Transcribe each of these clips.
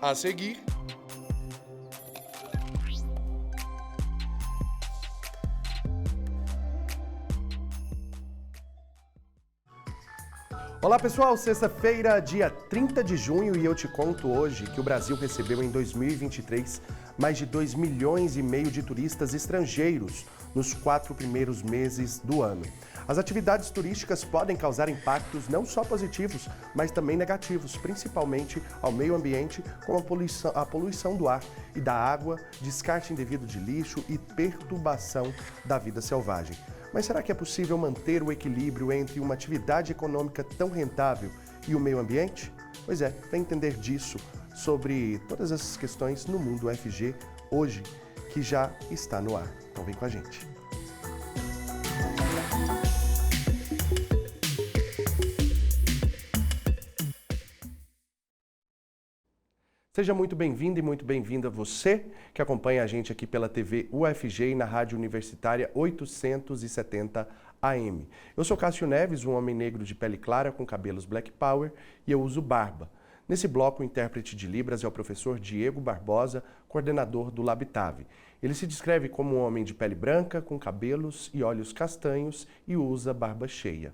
A seguir, olá pessoal, sexta-feira, dia 30 de junho e eu te conto hoje que o Brasil recebeu em 2023 mais de 2,5 milhões de turistas estrangeiros nos 4 primeiros meses do ano. As atividades turísticas podem causar impactos não só positivos, mas também negativos, principalmente ao meio ambiente, como a poluição do ar e da água, descarte indevido de lixo e perturbação da vida selvagem. Mas será que é possível manter o equilíbrio entre uma atividade econômica tão rentável e o meio ambiente? Pois é, vem entender disso, sobre todas essas questões no Mundo UFG, hoje, que já está no ar. Então vem com a gente. Seja muito bem-vindo e muito bem-vinda você que acompanha a gente aqui pela TV UFG e na Rádio Universitária 870 AM. Eu sou Cássio Neves, um homem negro de pele clara com cabelos Black Power e eu uso barba. Nesse bloco, o intérprete de Libras é o professor Diego Barbosa, coordenador do Labitave. Ele se descreve como um homem de pele branca, com cabelos e olhos castanhos e usa barba cheia.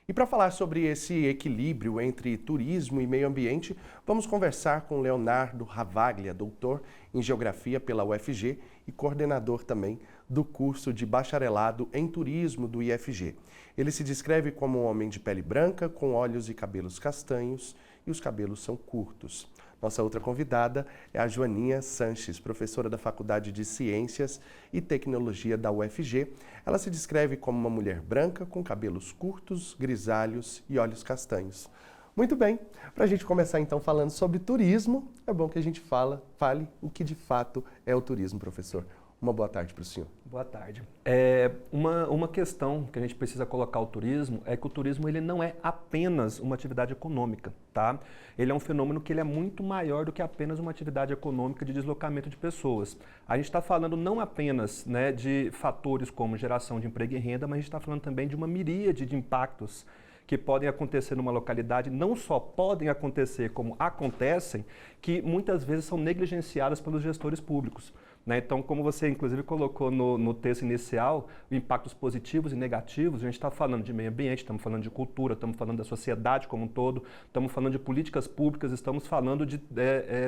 E para falar sobre esse equilíbrio entre turismo e meio ambiente, vamos conversar com Leonardo Ravaglia, doutor em Geografia pela UFG e coordenador também do curso de Bacharelado em Turismo do IFG. Ele se descreve como um homem de pele branca, com olhos e cabelos castanhos, e os cabelos são curtos. Nossa outra convidada é a Joaninha Sanches, professora da Faculdade de Ciências e Tecnologia da UFG. Ela se descreve como uma mulher branca com cabelos curtos, grisalhos e olhos castanhos. Muito bem, para a gente começar então falando sobre turismo, é bom que a gente fale o que de fato é o turismo, professor. Uma boa tarde para o senhor. Boa tarde. Uma questão que a gente precisa colocar o turismo é que o turismo ele não é apenas uma atividade econômica, tá? Ele é um fenômeno que ele é muito maior do que apenas uma atividade econômica de deslocamento de pessoas. A gente está falando não apenas, né, de fatores como geração de emprego e renda, mas a gente está falando também de uma miríade de impactos que podem acontecer numa localidade, não só podem acontecer, como acontecem, que muitas vezes são negligenciadas pelos gestores públicos. Então, como você inclusive colocou no texto inicial, impactos positivos e negativos, a gente está falando de meio ambiente, estamos falando de cultura, estamos falando da sociedade como um todo, estamos falando de políticas públicas, estamos falando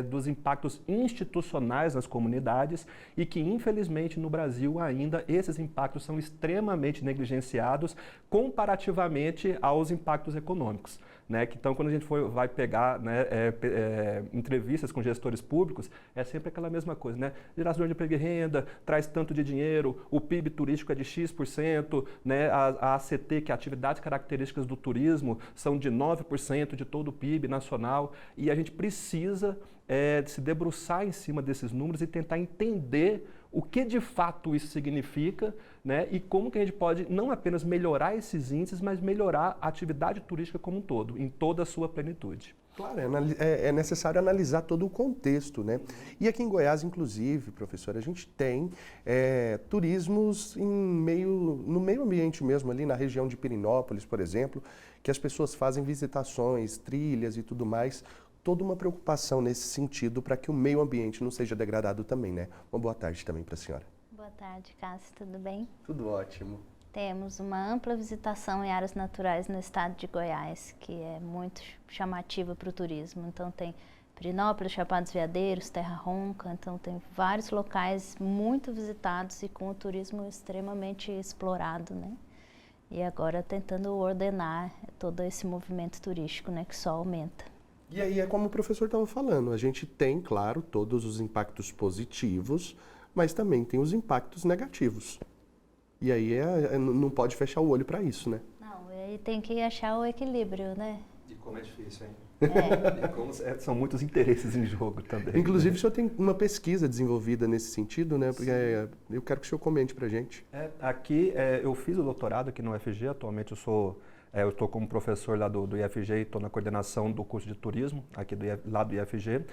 dos impactos institucionais nas comunidades e que, infelizmente, no Brasil ainda esses impactos são extremamente negligenciados comparativamente aos impactos econômicos. Então, quando a gente vai pegar entrevistas com gestores públicos, é sempre aquela mesma coisa, né? Geração de emprego e renda, traz tanto de dinheiro, o PIB turístico é de X%, a ACT, que é atividades características do turismo, são de 9% de todo o PIB nacional, e a gente precisa se debruçar em cima desses números e tentar entender o que de fato isso significa, e como que a gente pode não apenas melhorar esses índices, mas melhorar a atividade turística como um todo, em toda a sua plenitude. Claro, é necessário analisar todo o contexto, né? E aqui em Goiás, inclusive, professor, a gente tem turismos no meio ambiente mesmo, ali na região de Pirenópolis, por exemplo, que as pessoas fazem visitações, trilhas e tudo mais, toda uma preocupação nesse sentido para que o meio ambiente não seja degradado também, né? Uma boa tarde também para a senhora. Boa tarde, Cássio, tudo bem? Tudo ótimo. Temos uma ampla visitação em áreas naturais no estado de Goiás, que é muito chamativa para o turismo. Então tem Pirenópolis, Chapada dos Veadeiros, Terra Ronca, então tem vários locais muito visitados e com o turismo extremamente explorado, né? E agora tentando ordenar todo esse movimento turístico, né, que só aumenta. E aí é como o professor estava falando, a gente tem, claro, todos os impactos positivos, mas também tem os impactos negativos. E aí não pode fechar o olho para isso, né? Não, aí tem que achar o equilíbrio, né? E como é difícil, hein? E como são muitos interesses em jogo também. Inclusive, o senhor tem uma pesquisa desenvolvida nesse sentido, né? Porque eu quero que o senhor comente para a gente. Aqui, eu fiz o doutorado aqui no UFG, atualmente eu estou como professor lá do IFG e estou na coordenação do curso de turismo aqui lá do IFG.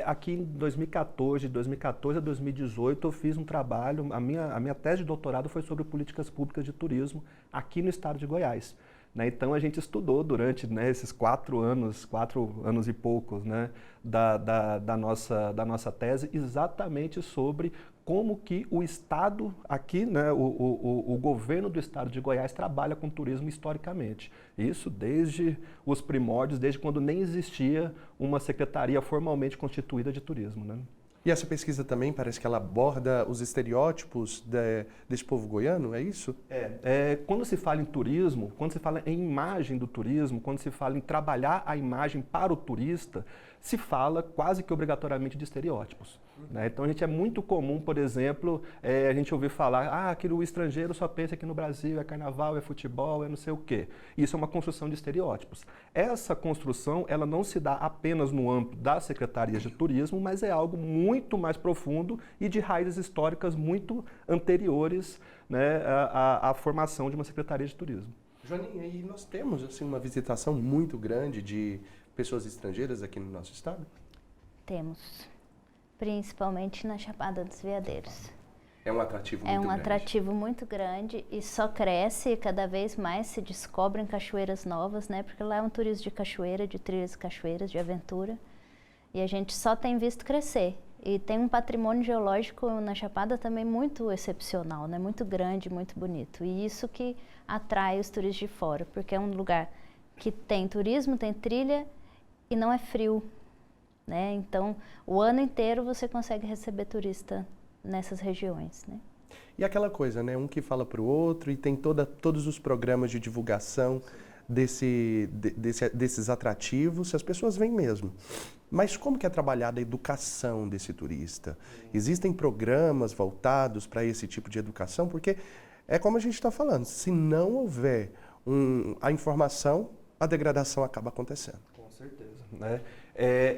Aqui em 2014 a 2018 eu fiz um trabalho, a minha tese de doutorado foi sobre políticas públicas de turismo aqui no estado de Goiás. né? Então a gente estudou durante, né, esses 4 anos e poucos, né, da nossa tese, exatamente sobre como que o Estado aqui, né, o governo do Estado de Goiás trabalha com turismo historicamente. Isso desde os primórdios, desde quando nem existia uma secretaria formalmente constituída de turismo, né? E essa pesquisa também parece que ela aborda os estereótipos desse povo goiano, é isso? Quando se fala em turismo, quando se fala em imagem do turismo, quando se fala em trabalhar a imagem para o turista, se fala quase que obrigatoriamente de estereótipos, né? Então, é muito comum, por exemplo, a gente ouvir falar que o estrangeiro só pensa que no Brasil é carnaval, é futebol, é não sei o quê. Isso é uma construção de estereótipos. Essa construção, ela não se dá apenas no âmbito das secretarias de turismo, mas é algo muito mais profundo e de raízes históricas muito anteriores, né, à formação de uma secretaria de turismo. Joaninha, e nós temos assim, uma visitação muito grande de pessoas estrangeiras aqui no nosso estado? Temos, principalmente na Chapada dos Veadeiros. É um atrativo muito grande. É um atrativo muito grande e só cresce e cada vez mais se descobrem cachoeiras novas, né? Porque lá é um turismo de cachoeira, de trilhas e cachoeiras, de aventura. E a gente só tem visto crescer. E tem um patrimônio geológico na Chapada também muito excepcional, né? Muito grande, muito bonito. E isso que atrai os turistas de fora, porque é um lugar que tem turismo, tem trilha e não é frio, né? Então, o ano inteiro você consegue receber turista nessas regiões, né? E aquela coisa, né? Um que fala para o outro e tem todos os programas de divulgação desses atrativos, as pessoas vêm mesmo. Mas como que é trabalhada a educação desse turista? Existem programas voltados para esse tipo de educação? Porque é como a gente está falando, se não houver a informação, a degradação acaba acontecendo. Com certeza, né?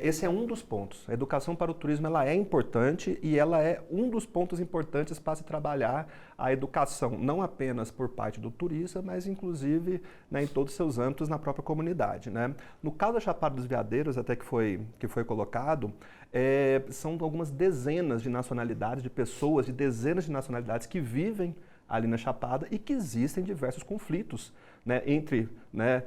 Esse é um dos pontos. A educação para o turismo ela é importante e ela é um dos pontos importantes para se trabalhar a educação, não apenas por parte do turista, mas inclusive, né, em todos os seus âmbitos na própria comunidade, né? No caso da Chapada dos Veadeiros, até que foi colocado, são algumas dezenas de nacionalidades, de pessoas, de dezenas de nacionalidades que vivem ali na Chapada e que existem diversos conflitos, né, entre, né,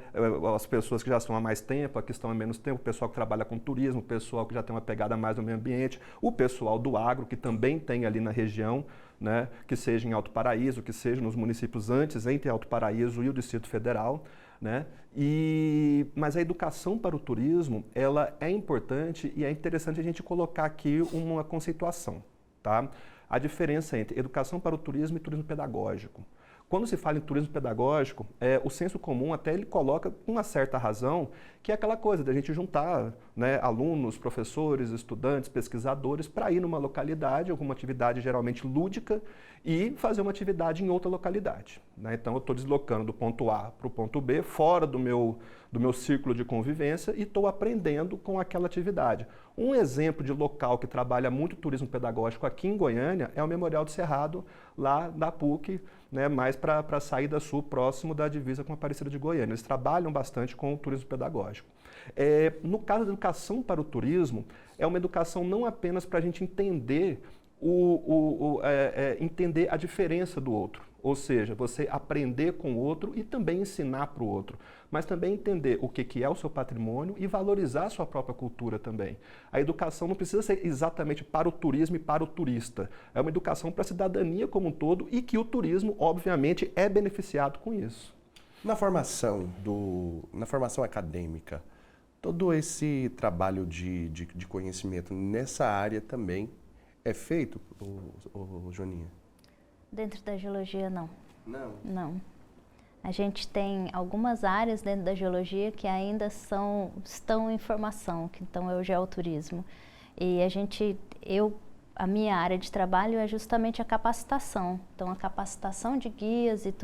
as pessoas que já estão há mais tempo, a que estão há menos tempo, o pessoal que trabalha com turismo, o pessoal que já tem uma pegada mais no meio ambiente, o pessoal do agro, que também tem ali na região, né, que seja em Alto Paraíso, que seja nos municípios antes, entre Alto Paraíso e o Distrito Federal, né? Mas a educação para o turismo, ela é importante e é interessante a gente colocar aqui uma conceituação, tá? A diferença entre educação para o turismo e turismo pedagógico. Quando se fala em turismo pedagógico, o senso comum até ele coloca com uma certa razão que é aquela coisa da gente juntar, né, alunos, professores, estudantes, pesquisadores para ir numa localidade, alguma atividade geralmente lúdica e fazer uma atividade em outra localidade, né? Então eu estou deslocando do ponto A para o ponto B, fora do meu círculo de convivência e estou aprendendo com aquela atividade. Um exemplo de local que trabalha muito turismo pedagógico aqui em Goiânia é o Memorial do Cerrado, lá da PUC, né, mais para a saída sul, próximo da divisa com a Aparecida de Goiânia. Eles trabalham bastante com o turismo pedagógico. No caso da educação para o turismo, é uma educação não apenas para a gente entender entender a diferença do outro, ou seja, você aprender com o outro e também ensinar para o outro, mas também entender o que é o seu patrimônio e valorizar a sua própria cultura também. A educação não precisa ser exatamente para o turismo e para o turista, é uma educação para a cidadania como um todo e que o turismo, obviamente, é beneficiado com isso. Na formação acadêmica, todo esse trabalho de conhecimento nessa área também é feito, Joaninha? Dentro da geologia, não. Não? Não. A gente tem algumas áreas dentro da geologia que ainda estão em formação, que então é o geoturismo. E a minha área de trabalho é justamente a capacitação. Então, a capacitação de guias e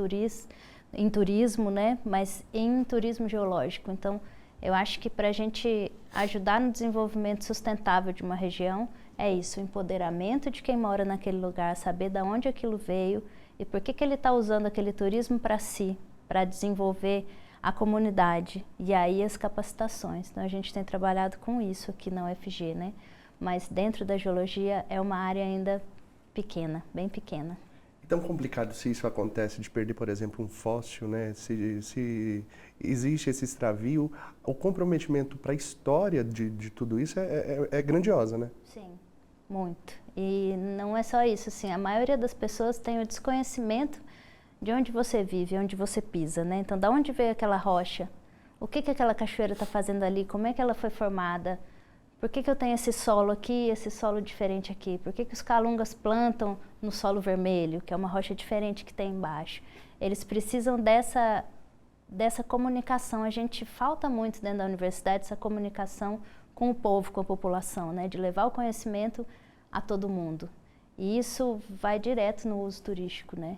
em turismo, né? Mas em turismo geológico. Então, eu acho que para a gente ajudar no desenvolvimento sustentável de uma região, é isso, o empoderamento de quem mora naquele lugar, saber de onde aquilo veio e por que ele está usando aquele turismo para si, para desenvolver a comunidade. E aí as capacitações. Então, a gente tem trabalhado com isso aqui na UFG, né? Mas dentro da geologia é uma área ainda pequena, bem pequena. tão complicado se isso acontece, de perder, por exemplo, um fóssil, né? Se existe esse extravio, o comprometimento para a história de tudo isso é grandiosa, né? Sim, muito. E não é só isso, assim, a maioria das pessoas tem o desconhecimento de onde você vive, onde você pisa, né? Então, da onde veio aquela rocha? O que aquela cachoeira está fazendo ali? Como é que ela foi formada? Por que eu tenho esse solo aqui, esse solo diferente aqui? Por que os calungas plantam no solo vermelho, que é uma rocha diferente que tem embaixo? Eles precisam dessa comunicação. A gente falta muito dentro da universidade, essa comunicação com o povo, com a população, né? De levar o conhecimento a todo mundo. E isso vai direto no uso turístico, né?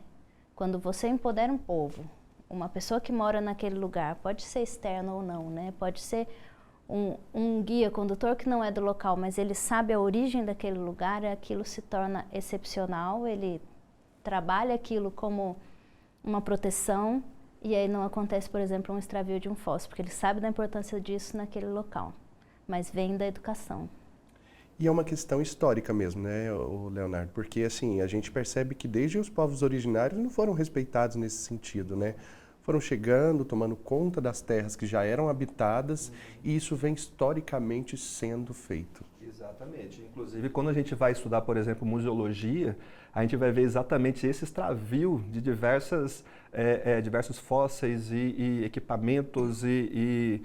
Quando você empodera um povo, uma pessoa que mora naquele lugar, pode ser externo ou não, né? Pode ser um guia, condutor que não é do local, mas ele sabe a origem daquele lugar, aquilo se torna excepcional, ele trabalha aquilo como uma proteção e aí não acontece, por exemplo, um extravio de um fóssil, porque ele sabe da importância disso naquele local, mas vem da educação. E é uma questão histórica mesmo, né, Leonardo? Porque, assim, a gente percebe que desde os povos originários não foram respeitados nesse sentido, né? Foram chegando, tomando conta das terras que já eram habitadas, e isso vem historicamente sendo feito. Exatamente. Inclusive, quando a gente vai estudar, por exemplo, museologia, a gente vai ver exatamente esse extravio de diversos fósseis e equipamentos e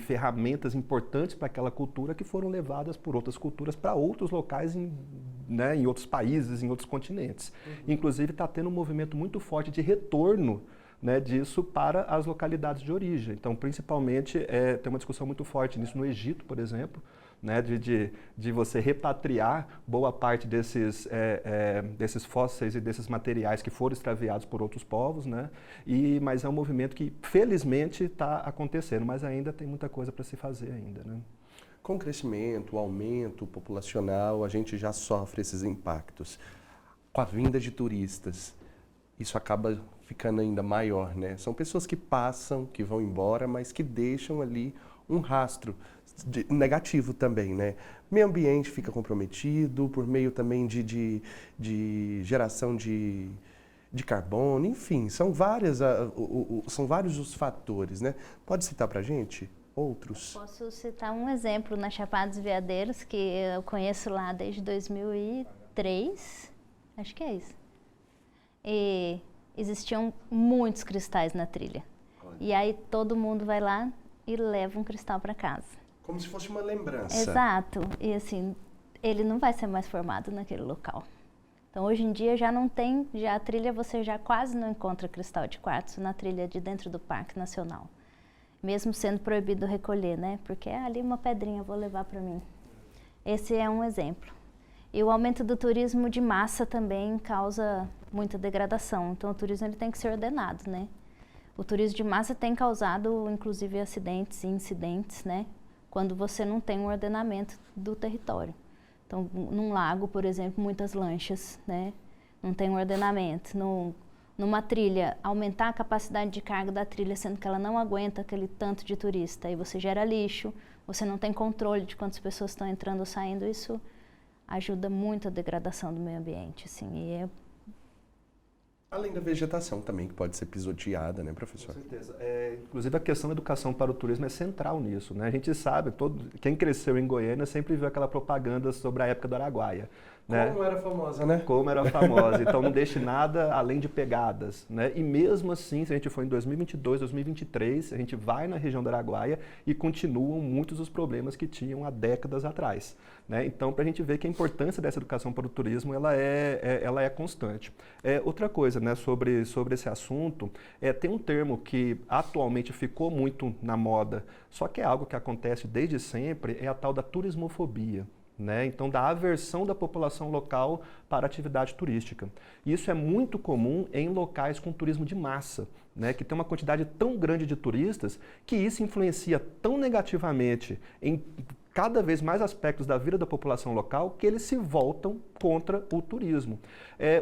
ferramentas importantes para aquela cultura que foram levadas por outras culturas para outros locais em outros países, em outros continentes. Inclusive, está tendo um movimento muito forte de retorno, né, disso para as localidades de origem. Então, principalmente, tem uma discussão muito forte nisso no Egito, por exemplo, né, de você repatriar boa parte desses fósseis e desses materiais que foram extraviados por outros povos, né, mas é um movimento que, felizmente, está acontecendo, mas ainda tem muita coisa para se fazer ainda, né? Com o crescimento, o aumento populacional, a gente já sofre esses impactos. Com a vinda de turistas, isso acaba ficando ainda maior, né? São pessoas que passam, que vão embora, mas que deixam ali um rastro negativo também, né? O meio ambiente fica comprometido por meio também de geração de carbono, enfim, são vários os fatores, né? Pode citar pra gente outros? Posso citar um exemplo na Chapada dos Veadeiros, que eu conheço lá desde 2003, acho que é isso. E existiam muitos cristais na trilha. Olha. E aí todo mundo vai lá e leva um cristal para casa. Como se fosse uma lembrança. Exato. E assim, ele não vai ser mais formado naquele local. Então hoje em dia já não tem, já a trilha você já quase não encontra cristal de quartzo na trilha de dentro do Parque Nacional. Mesmo sendo proibido recolher, né? Porque ali uma pedrinha, vou levar para mim. Esse é um exemplo. E o aumento do turismo de massa também causa muita degradação. Então o turismo ele tem que ser ordenado, né? O turismo de massa tem causado, inclusive, acidentes e incidentes, né? Quando você não tem um ordenamento do território. Então, num lago, por exemplo, muitas lanchas, né? Não tem um ordenamento. Numa trilha, aumentar a capacidade de carga da trilha, sendo que ela não aguenta aquele tanto de turista. Aí você gera lixo, você não tem controle de quantas pessoas estão entrando ou saindo. Isso ajuda muito a degradação do meio ambiente, assim, Além da vegetação também, que pode ser pisoteada, né, professor? Com certeza. Inclusive, a questão da educação para o turismo é central nisso, né? A gente sabe, quem cresceu em Goiânia sempre viu aquela propaganda sobre a época do Araguaia. Né? Como era famosa, né? Como era famosa. Então, não deixe nada além de pegadas, né? E mesmo assim, se a gente for em 2022, 2023, a gente vai na região do Araguaia e continuam muitos dos problemas que tinham há décadas atrás, né? Então, para a gente ver que a importância dessa educação para o turismo, ela é constante. Outra coisa, né, sobre esse assunto, tem um termo que atualmente ficou muito na moda, só que é algo que acontece desde sempre, é a tal da turismofobia. Né? Então, da aversão da população local para a atividade turística. Isso é muito comum em locais com turismo de massa, né? Que tem uma quantidade tão grande de turistas que isso influencia tão negativamente em cada vez mais aspectos da vida da população local que eles se voltam contra o turismo.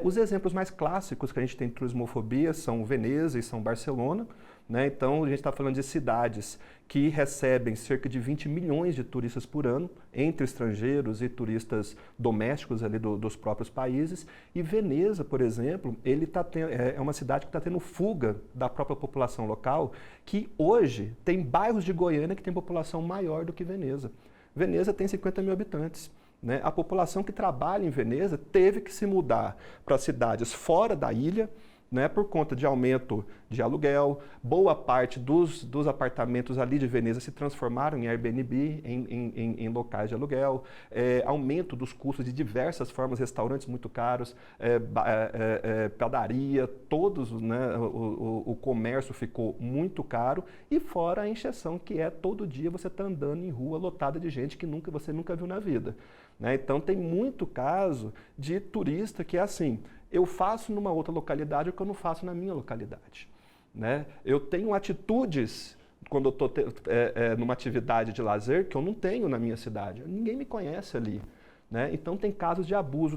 Os exemplos mais clássicos que a gente tem de turismofobia são Veneza e São Barcelona, né? Então, a gente está falando de cidades que recebem cerca de 20 milhões de turistas por ano, entre estrangeiros e turistas domésticos ali dos próprios países. E Veneza, por exemplo, é uma cidade que está tendo fuga da própria população local, que hoje tem bairros de Goiânia que tem população maior do que Veneza. Veneza tem 50 mil habitantes. Né? A população que trabalha em Veneza teve que se mudar para cidades fora da ilha, né, por conta de aumento de aluguel. Boa parte dos apartamentos ali de Veneza se transformaram em Airbnb, em locais de aluguel. Aumento dos custos de diversas formas, restaurantes muito caros, padaria, todos, né, o comércio ficou muito caro. E fora a encheção, que é todo dia você está andando em rua lotada de gente que você nunca viu na vida. Né? Então tem muito caso de turista que é assim, eu faço numa outra localidade o que eu não faço na minha localidade. Né? Eu tenho atitudes, quando eu estou numa atividade de lazer, que eu não tenho na minha cidade. Ninguém me conhece ali. Né? Então tem casos de abuso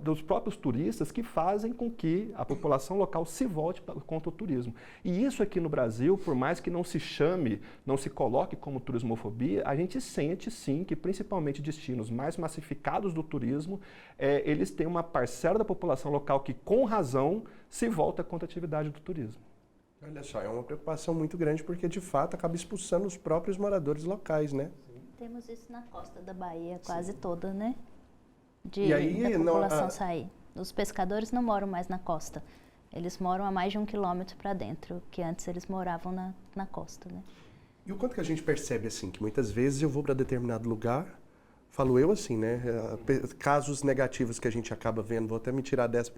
dos próprios turistas que fazem com que a população local se volte contra o turismo. E isso aqui no Brasil, por mais que não se chame, não se coloque como turismofobia, a gente sente sim que principalmente destinos mais massificados do turismo, eles têm uma parcela da população local que com razão se volta contra a atividade do turismo. Olha só, é uma preocupação muito grande porque de fato acaba expulsando os próprios moradores locais, né? Temos isso na costa da Bahia, quase toda, né? Da população sair. Os pescadores não moram mais na costa. Eles moram a mais de 1 quilômetro para dentro, que antes eles moravam na costa, né? E o quanto que a gente percebe, assim, que muitas vezes eu vou para determinado lugar, falo eu assim, né? Casos negativos que a gente acaba vendo, vou até me tirar dessa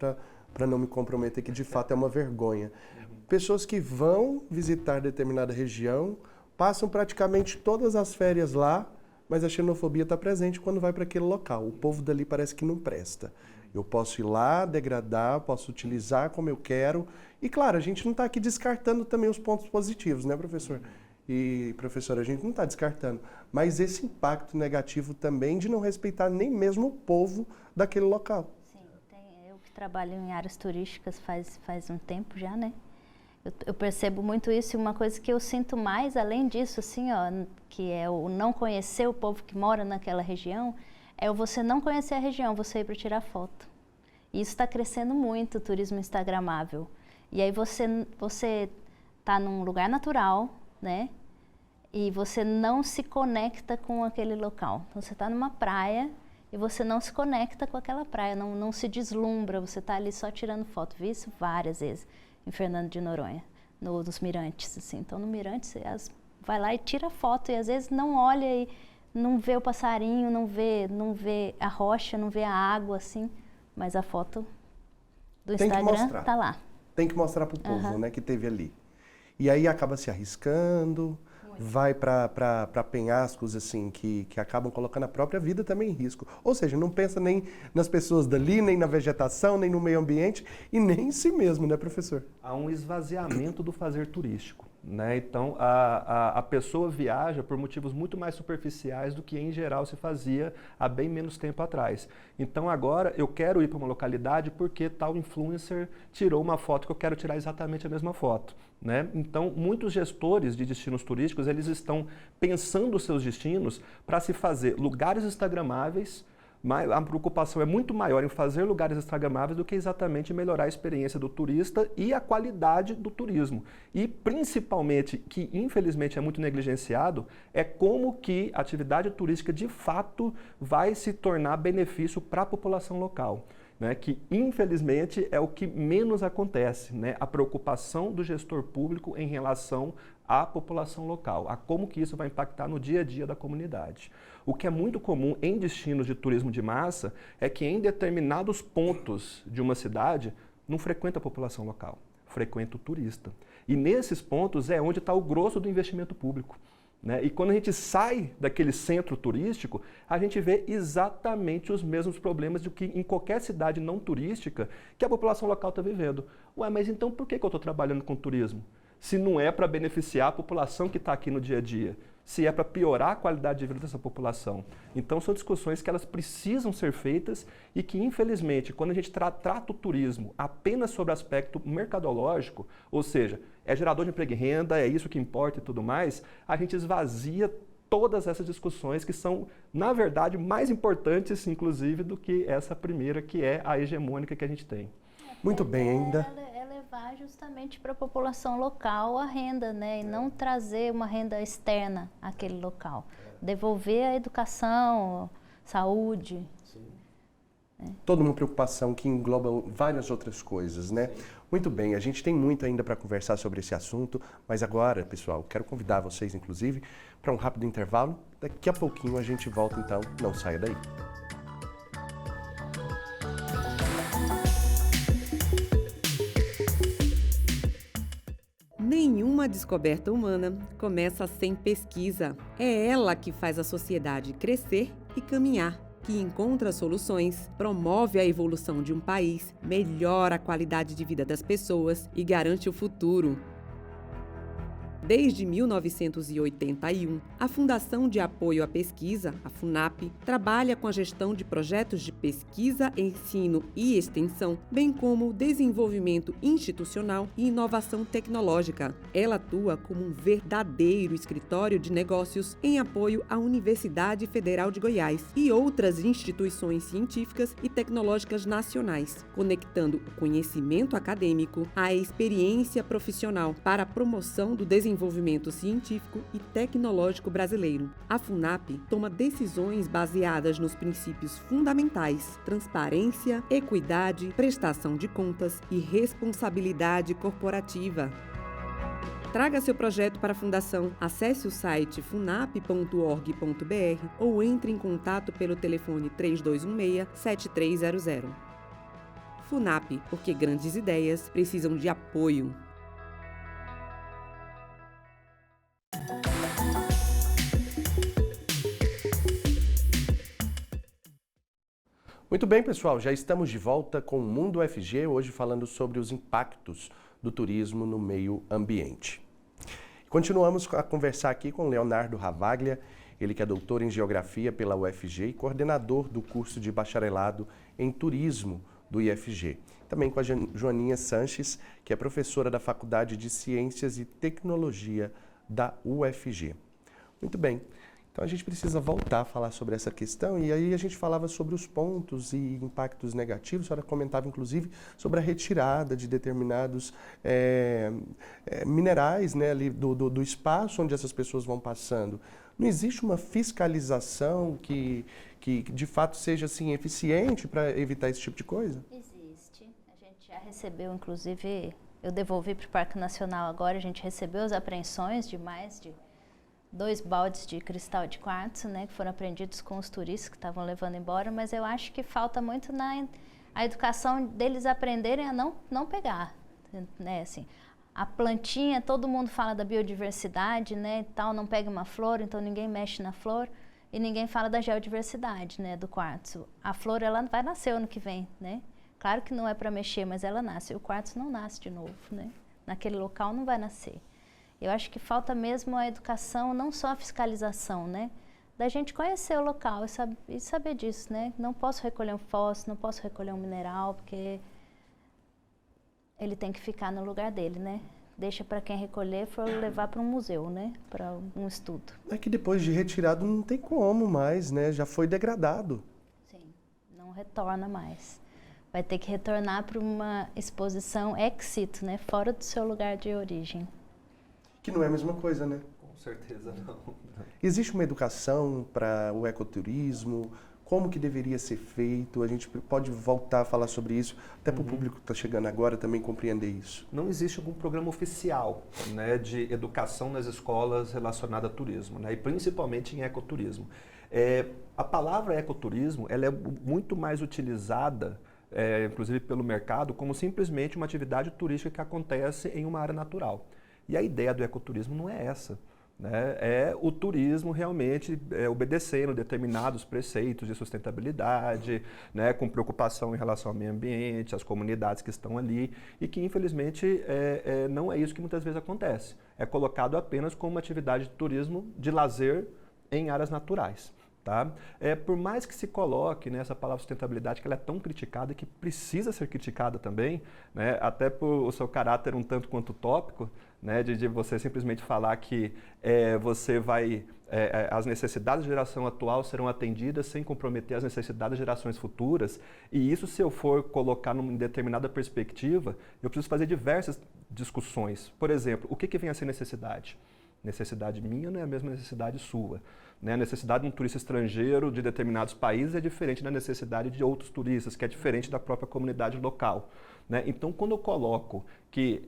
para não me comprometer, que de fato é uma vergonha. Pessoas que vão visitar determinada região, passam praticamente todas as férias lá, mas a xenofobia está presente quando vai para aquele local. O povo dali parece que não presta. Eu posso ir lá, degradar, posso utilizar como eu quero. E claro, a gente não está aqui descartando também os pontos positivos, né, professor? E, professora, a gente não está descartando. Mas esse impacto negativo também de não respeitar nem mesmo o povo daquele local. Sim, eu que trabalho em áreas turísticas faz um tempo já, né? Eu percebo muito isso, e uma coisa que eu sinto mais, além disso, assim, ó, que é o não conhecer o povo que mora naquela região, é o você não conhecer a região, você ir para tirar foto. E isso está crescendo muito, o turismo instagramável. E aí você está num lugar natural, né? E você não se conecta com aquele local. Então, você está numa praia e você não se conecta com aquela praia, não se deslumbra, você está ali só tirando foto. Vi isso várias vezes em Fernando de Noronha, nos mirantes, assim. Então, no mirante, você vai lá e tira foto, e às vezes não olha e não vê o passarinho, não vê a rocha, não vê a água, assim, mas a foto do Instagram tá lá. Tem que mostrar para o povo, né, que teve ali. E aí acaba se arriscando, vai para penhascos assim que acabam colocando a própria vida também em risco. Ou seja, não pensa nem nas pessoas dali, nem na vegetação, nem no meio ambiente e nem em si mesmo, né, professor? Há um esvaziamento do fazer turístico. Né? Então, a pessoa viaja por motivos muito mais superficiais do que, em geral, se fazia há bem menos tempo atrás. Então, agora, eu quero ir para uma localidade porque tal influencer tirou uma foto que eu quero tirar exatamente a mesma foto. Né? Então, muitos gestores de destinos turísticos, eles estão pensando os seus destinos para se fazer lugares instagramáveis. A preocupação é muito maior em fazer lugares instagramáveis do que exatamente melhorar a experiência do turista e a qualidade do turismo. E principalmente, que infelizmente é muito negligenciado, é como que a atividade turística de fato vai se tornar benefício para a população local. Né, que infelizmente é o que menos acontece, né, a preocupação do gestor público em relação à população local, a como que isso vai impactar no dia a dia da comunidade. O que é muito comum em destinos de turismo de massa é que em determinados pontos de uma cidade não frequenta a população local, frequenta o turista. E nesses pontos é onde está o grosso do investimento público. Né? E quando a gente sai daquele centro turístico, a gente vê exatamente os mesmos problemas do que em qualquer cidade não turística que a população local está vivendo. Ué, mas então por que eu estou trabalhando com turismo? se não é para beneficiar a população que está aqui no dia a dia, se é para piorar a qualidade de vida dessa população. Então, são discussões que elas precisam ser feitas e que, infelizmente, quando a gente trata o turismo apenas sobre o aspecto mercadológico, ou seja, é gerador de emprego e renda, é isso que importa e tudo mais, a gente esvazia todas essas discussões que são, na verdade, mais importantes, inclusive, do que essa primeira, que é a hegemônica que a gente tem. Muito bem, ainda. É levar justamente para a população local a renda, né? E não trazer uma renda externa àquele local. Devolver a educação, saúde. Toda uma preocupação que engloba várias outras coisas, né? Muito bem, a gente tem muito ainda para conversar sobre esse assunto, mas agora, pessoal, quero convidar vocês, inclusive, para um rápido intervalo. Daqui a pouquinho a gente volta, então não saia daí. Nenhuma descoberta humana começa sem pesquisa. É ela que faz a sociedade crescer e caminhar, que encontra soluções, promove a evolução de um país, melhora a qualidade de vida das pessoas e garante o futuro. Desde 1981, a Fundação de Apoio à Pesquisa, a FUNAP, trabalha com a gestão de projetos de pesquisa, ensino e extensão, bem como desenvolvimento institucional e inovação tecnológica. Ela atua como um verdadeiro escritório de negócios em apoio à Universidade Federal de Goiás e outras instituições científicas e tecnológicas nacionais, conectando o conhecimento acadêmico à experiência profissional para a promoção do desenvolvimento científico e tecnológico brasileiro. A FUNAP toma decisões baseadas nos princípios fundamentais: transparência, equidade, prestação de contas e responsabilidade corporativa. Traga seu projeto para a Fundação. Acesse o site funap.org.br ou entre em contato pelo telefone 3216-7300. FUNAP, porque grandes ideias precisam de apoio. Muito bem, pessoal, já estamos de volta com o Mundo UFG, hoje falando sobre os impactos do turismo no meio ambiente. Continuamos a conversar aqui com Leonardo Ravaglia, ele que é doutor em Geografia pela UFG e coordenador do curso de bacharelado em Turismo do IFG. Também com a Joaninha Sanches, que é professora da Faculdade de Ciências e Tecnologia da UFG. Muito bem. Então a gente precisa voltar a falar sobre essa questão e aí a gente falava sobre os pontos e impactos negativos, a senhora comentava inclusive sobre a retirada de determinados minerais, né, ali do espaço onde essas pessoas vão passando. Não existe uma fiscalização que de fato seja assim, eficiente para evitar esse tipo de coisa? Existe. A gente já recebeu, inclusive, eu devolvi para o Parque Nacional agora, a gente recebeu as apreensões de mais de 2 baldes de cristal de quartzo, né, que foram apreendidos com os turistas que estavam levando embora, mas eu acho que falta muito a educação deles aprenderem a não pegar, né, assim. A plantinha, todo mundo fala da biodiversidade, né, tal, não pega uma flor, então ninguém mexe na flor e ninguém fala da geodiversidade, né, do quartzo. A flor, ela vai nascer ano que vem, né, claro que não é para mexer, mas ela nasce, o quartzo não nasce de novo, né, naquele local não vai nascer. Eu acho que falta mesmo a educação, não só a fiscalização, né? Da gente conhecer o local e saber disso, né? Não posso recolher um fóssil, não posso recolher um mineral, porque ele tem que ficar no lugar dele, né? Deixa para quem recolher for levar para um museu, né? Para um estudo. É que depois de retirado não tem como mais, né? Já foi degradado. Sim, não retorna mais. Vai ter que retornar para uma exposição ex situ, né? Fora do seu lugar de origem. Que não é a mesma coisa, né? Com certeza não. Existe uma educação para o ecoturismo? Como que deveria ser feito? A gente pode voltar a falar sobre isso, até para o público que está chegando agora também compreender isso. Não existe algum programa oficial, né, de educação nas escolas relacionada a turismo, né, e principalmente em ecoturismo. A palavra ecoturismo ela é muito mais utilizada, inclusive pelo mercado, como simplesmente uma atividade turística que acontece em uma área natural. E a ideia do ecoturismo não é essa. né? É o turismo realmente obedecendo determinados preceitos de sustentabilidade, né? Com preocupação em relação ao meio ambiente, às comunidades que estão ali, e que infelizmente não é isso que muitas vezes acontece. É colocado apenas como uma atividade de turismo de lazer em áreas naturais. Tá? Por mais que se coloque nessa palavra sustentabilidade, que ela é tão criticada e que precisa ser criticada também, né? Até por o seu caráter um tanto quanto utópico, né? de você simplesmente falar que você vai, as necessidades da geração atual serão atendidas sem comprometer as necessidades das gerações futuras, e isso, se eu for colocar numa determinada perspectiva, eu preciso fazer diversas discussões. Por exemplo, o que vem a ser necessidade? Necessidade minha não é a mesma necessidade sua. Né? A necessidade de um turista estrangeiro de determinados países é diferente da necessidade de outros turistas, que é diferente da própria comunidade local. Né? Então, quando eu coloco que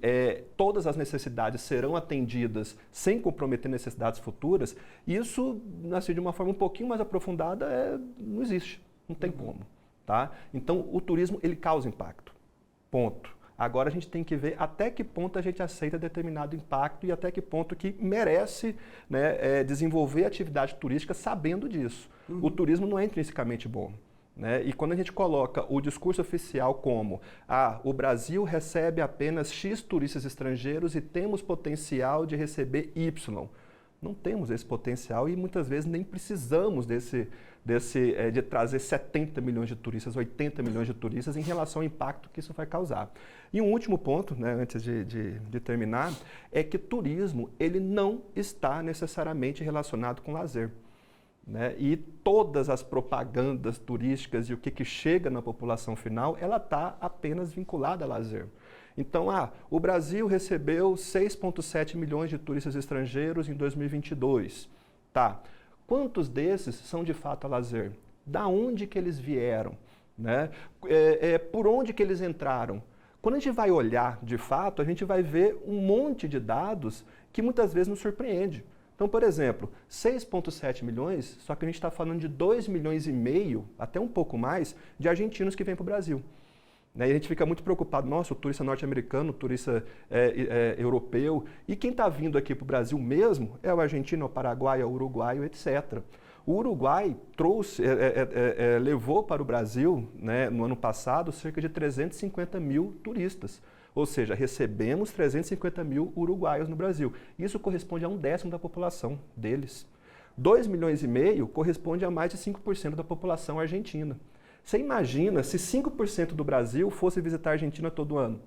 todas as necessidades serão atendidas sem comprometer necessidades futuras, isso, assim, de uma forma um pouquinho mais aprofundada, não existe, não tem como. Tá? Então, o turismo ele causa impacto, ponto. Agora a gente tem que ver até que ponto a gente aceita determinado impacto e até que ponto que merece, né, desenvolver atividade turística sabendo disso. O turismo não é intrinsecamente bom. Né? E quando a gente coloca o discurso oficial como o Brasil recebe apenas X turistas estrangeiros e temos potencial de receber Y. Não temos esse potencial e muitas vezes nem precisamos de trazer 70 milhões de turistas, 80 milhões de turistas em relação ao impacto que isso vai causar. E um último ponto, né, antes de terminar, é que turismo ele não está necessariamente relacionado com lazer. Né? E todas as propagandas turísticas e o que chega na população final, ela está apenas vinculada a lazer. Então, o Brasil recebeu 6,7 milhões de turistas estrangeiros em 2022. Tá. Quantos desses são de fato a lazer? Da onde que eles vieram? Né? Por onde que eles entraram? Quando a gente vai olhar de fato, a gente vai ver um monte de dados que muitas vezes nos surpreende. Então, por exemplo, 6,7 milhões, só que a gente está falando de 2,5 milhões, até um pouco mais, de argentinos que vêm para o Brasil. E a gente fica muito preocupado, nossa, o turista norte-americano, o turista europeu, e quem está vindo aqui para o Brasil mesmo é o argentino, o paraguaio, o uruguaio, etc. O Uruguai levou para o Brasil, né, no ano passado, cerca de 350 mil turistas. Ou seja, recebemos 350 mil uruguaios no Brasil. Isso corresponde a 1/10 da população deles. 2,5 milhões corresponde a mais de 5% da população argentina. Você imagina se 5% do Brasil fosse visitar a Argentina todo ano?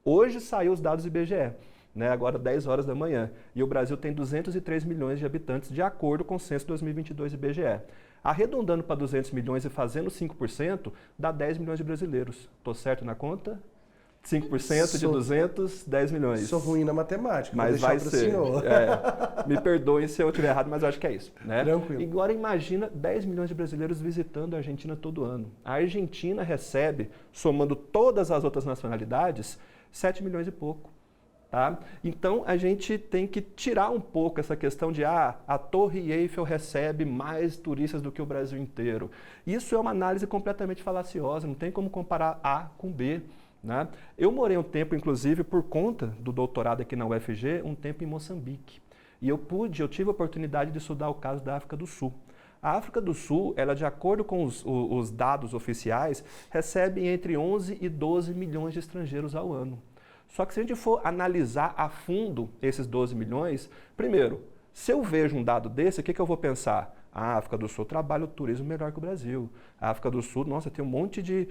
Hoje saiu os dados do IBGE, né, agora 10 horas da manhã, e o Brasil tem 203 milhões de habitantes, de acordo com o censo 2022 do IBGE. Arredondando para 200 milhões e fazendo 5%, dá 10 milhões de brasileiros. Estou certo na conta? 5% de 200, 10 milhões. Sou ruim na matemática, mas vai ser. Me perdoem se eu estiver errado, mas eu acho que é isso. Né? Tranquilo. Agora imagina 10 milhões de brasileiros visitando a Argentina todo ano. A Argentina recebe, somando todas as outras nacionalidades, 7 milhões e pouco. Tá? Então a gente tem que tirar um pouco essa questão de a Torre Eiffel recebe mais turistas do que o Brasil inteiro. Isso é uma análise completamente falaciosa, não tem como comparar A com B. Né? Eu morei um tempo, inclusive, por conta do doutorado aqui na UFG, um tempo em Moçambique. E eu tive a oportunidade de estudar o caso da África do Sul. A África do Sul, ela, de acordo com os dados oficiais, recebe entre 11 e 12 milhões de estrangeiros ao ano. Só que se a gente for analisar a fundo esses 12 milhões, primeiro, se eu vejo um dado desse, o que eu vou pensar? A África do Sul trabalha o turismo melhor que o Brasil. A África do Sul, nossa, tem um monte de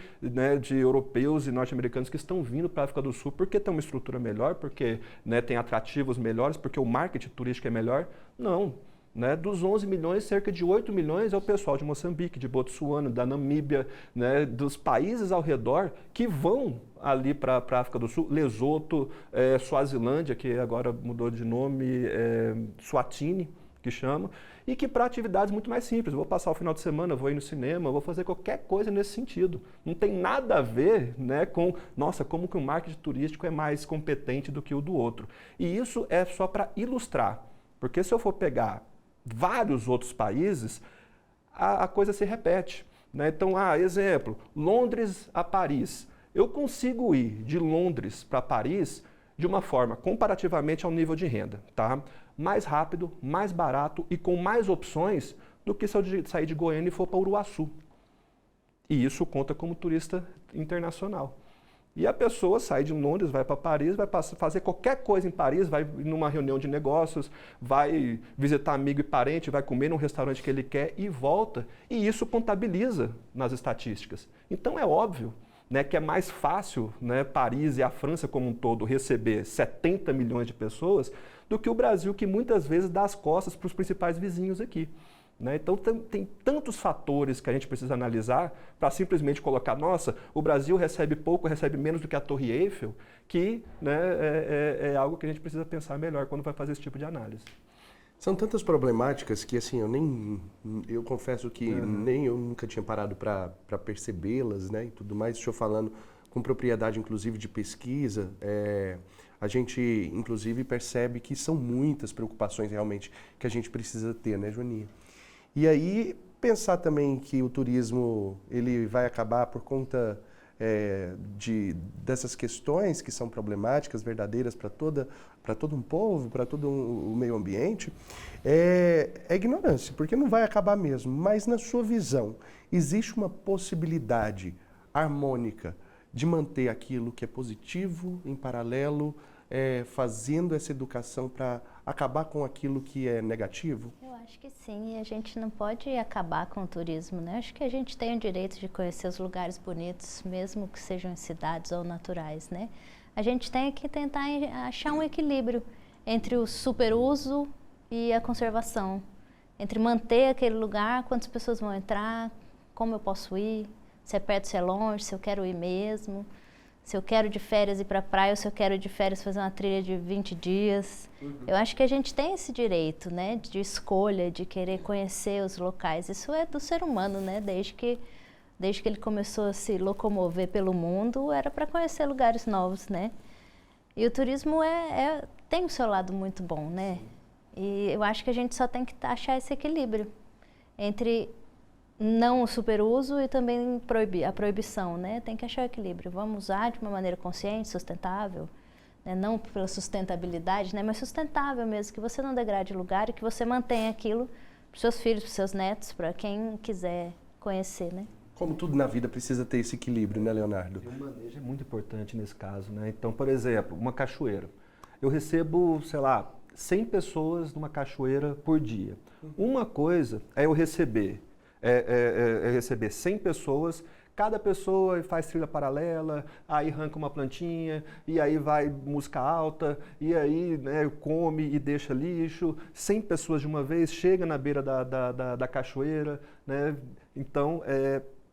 europeus e norte-americanos que estão vindo para a África do Sul porque tem uma estrutura melhor, porque, né, tem atrativos melhores, porque o marketing turístico é melhor. Não. Né? Dos 11 milhões, cerca de 8 milhões é o pessoal de Moçambique, de Botsuana, da Namíbia, né, dos países ao redor que vão ali para a África do Sul, Lesoto, Suazilândia, que agora mudou de nome, Swatini, que chama, e que para atividades muito mais simples. Vou passar o final de semana, vou ir no cinema, vou fazer qualquer coisa nesse sentido. Não tem nada a ver, né, com, nossa, como que o marketing turístico é mais competente do que o do outro. E isso é só para ilustrar, porque se eu for pegar vários outros países, a coisa se repete. Né? Então, exemplo, Londres a Paris. Eu consigo ir de Londres para Paris de uma forma comparativamente ao nível de renda. Tá? mais rápido, mais barato e com mais opções do que se eu sair de Goiânia e for para Uruaçu. E isso conta como turista internacional. E a pessoa sai de Londres, vai para Paris, vai fazer qualquer coisa em Paris, vai numa reunião de negócios, vai visitar amigo e parente, vai comer num restaurante que ele quer e volta. E isso contabiliza nas estatísticas. Então é óbvio, né, que é mais fácil, né, Paris e a França como um todo receber 70 milhões de pessoas do que o Brasil, que muitas vezes dá as costas para os principais vizinhos aqui. Né? Então tem tantos fatores que a gente precisa analisar para simplesmente colocar, nossa, o Brasil recebe pouco, recebe menos do que a Torre Eiffel, que, né, é algo que a gente precisa pensar melhor quando vai fazer esse tipo de análise. São tantas problemáticas que, assim, eu confesso que nem eu nunca tinha parado para percebê-las, né, e tudo mais. Estou falando com propriedade, inclusive, de pesquisa. A gente, inclusive, percebe que são muitas preocupações realmente que a gente precisa ter, né, Joaninha? E aí, pensar também que o turismo ele vai acabar por conta dessas questões que são problemáticas, verdadeiras para todo um povo, para todo o meio ambiente, é ignorância, porque não vai acabar mesmo. Mas, na sua visão, existe uma possibilidade harmônica de manter aquilo que é positivo em paralelo, fazendo essa educação para acabar com aquilo que é negativo? Eu acho que sim, e a gente não pode acabar com o turismo, né? Acho que a gente tem o direito de conhecer os lugares bonitos, mesmo que sejam em cidades ou naturais, né? A gente tem que tentar achar um equilíbrio entre o superuso e a conservação, entre manter aquele lugar, quantas pessoas vão entrar, como eu posso ir, se é perto, se é longe, se eu quero ir mesmo, se eu quero de férias ir para a praia ou se eu quero de férias fazer uma trilha de 20 dias. Eu acho que a gente tem esse direito, né, de escolha, de querer conhecer os locais. Isso é do ser humano, né, desde que ele começou a se locomover pelo mundo, era para conhecer lugares novos, né. E o turismo tem o seu lado muito bom, né. E eu acho que a gente só tem que achar esse equilíbrio entre não o superuso e também a proibição, né? Tem que achar o equilíbrio. Vamos usar de uma maneira consciente, sustentável, né? Não pela sustentabilidade, né? Mas sustentável mesmo, que você não degrade o lugar e que você mantenha aquilo para os seus filhos, para os seus netos, para quem quiser conhecer, né? Como tudo na vida precisa ter esse equilíbrio, né, Leonardo? E o manejo é muito importante nesse caso, né? Então, por exemplo, uma cachoeira. Eu recebo, sei lá, 100 pessoas numa cachoeira por dia. Uma coisa é eu receber 100 pessoas, cada pessoa faz trilha paralela, aí arranca uma plantinha, e aí vai música alta, e aí, né, come e deixa lixo, 100 pessoas de uma vez, chega na beira da cachoeira, né? Então,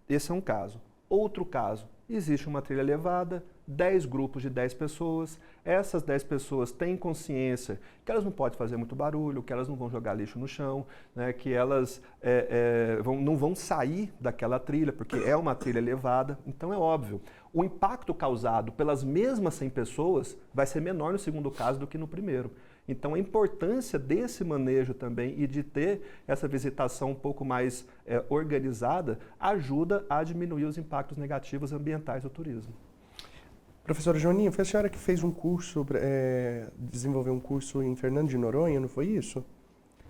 esse é um caso. Outro caso, existe uma trilha elevada, 10 grupos de 10 pessoas, essas 10 pessoas têm consciência que elas não podem fazer muito barulho, que elas não vão jogar lixo no chão, né, que elas não vão sair daquela trilha, porque é uma trilha elevada. Então é óbvio, o impacto causado pelas mesmas 100 pessoas vai ser menor no segundo caso do que no primeiro. Então, a importância desse manejo também e de ter essa visitação um pouco mais organizada ajuda a diminuir os impactos negativos ambientais do turismo. Professora Joaninha, foi a senhora que fez um curso, desenvolveu um curso em Fernando de Noronha, não foi isso?